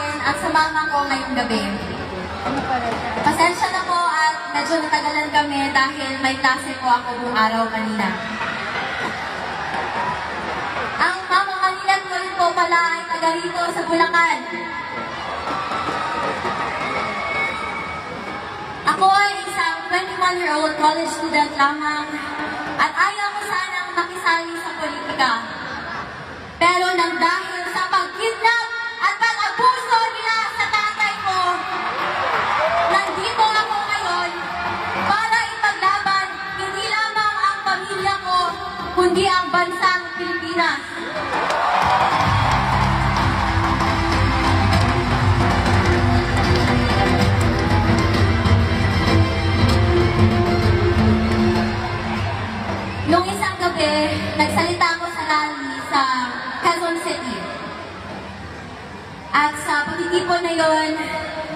akin at sa mama ko ngayong gabi. Pasensya na po at medyo natagalan kami dahil may klase po ako buong araw kanina. Ang mama kanina ko rin po pala ay taga rito sa Bulacan. Ako ay isang 21-year-old college student lamang at ayaw ko sanang makisali sa politika. Pero nang dahil sa pag-kidnap at pag-abuso nila sa tatay ko, nandito ako ngayon para ipaglaban hindi lamang ang pamilya ko, kundi ang bansang Pilipinas. Noong isang gabi, nagsalita ako sa rally sa Quezon City. At sa pagtitipon na yon,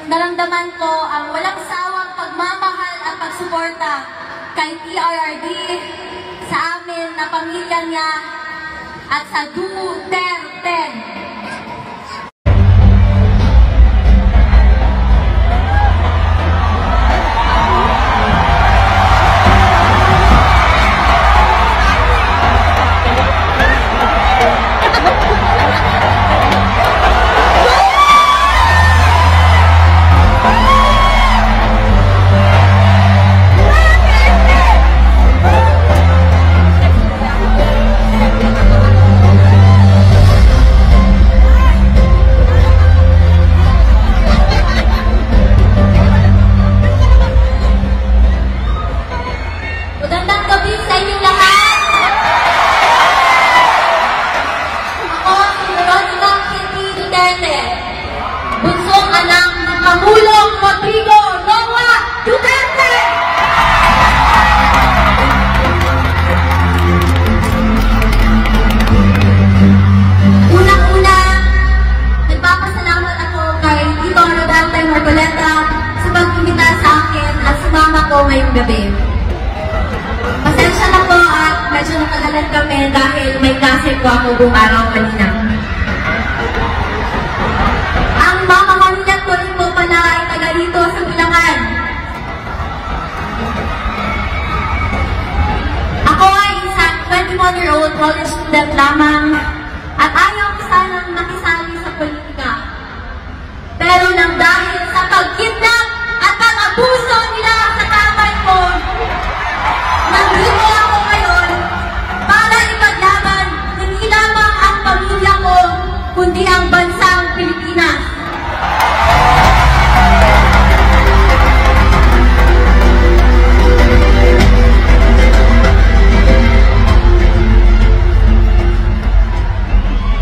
naramdaman ko ang walang sawang pagmamahal at pagsuporta kay PRRD, sa amin na pamilya niya, at sa Duterte. Ngayong gabi. Pasensya na po at medyo natagalan kami dahil may klase po ako buong araw kanina. Ang mama kanina ko rin po pala ay taga rito sa Bulacan. Ako ay isang 21-year-old college student lamang at ayaw ko sanang makisali sa politika. Pero nang dahil sa pag-kidnap at pag-abuso nila sa tatay ko, nandito ako ngayon para ipaglaban hindi lamang ang pamilya ko, kundi ang bansang Pilipinas.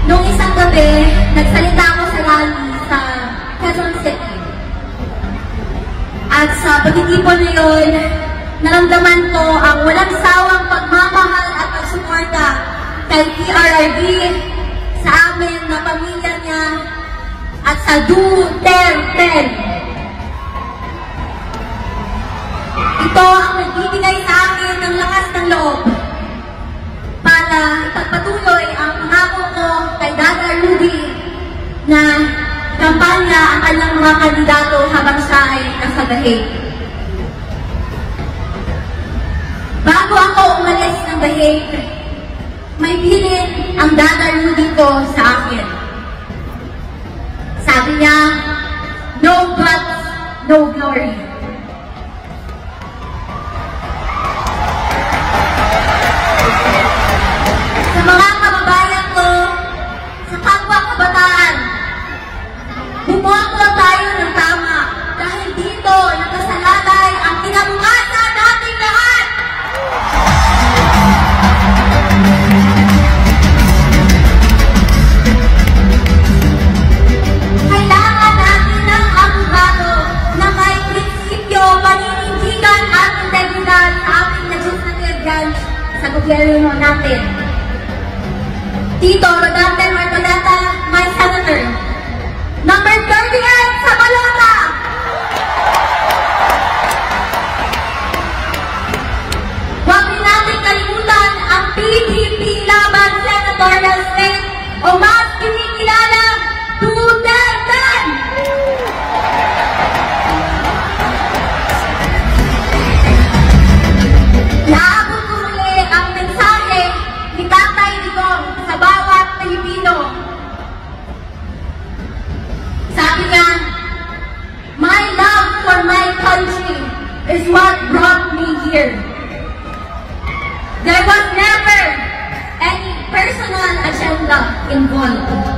Noong isang gabi, nagsalita ako sa rally sa Quezon City. At sa pagtitipon na yun, naramdaman ko ang walang sawang pagmamahal at pagsuporta kay PRRD, sa amin na pamilya niya, at sa Duterte. Ito ang nagbibigay sa akin ng lakas ng loob para ipagpatuloy ang pangako ko kay Dada Rudy na kampanya ang kanyang mga kandidato habang siya ay nasa The Hague. Bago ako umalis ng The Hague, may bilin ang Dada Rudy ko sa akin. Sabi niya, no guts, no glory. Sa mga kababayan ko, sa kapwa kabataan, bumoto tayo ng tama dahil dito nakasalalay ang kinabukasan nating lahat. Kailangan is what brought me here. There was never any personal agenda involved.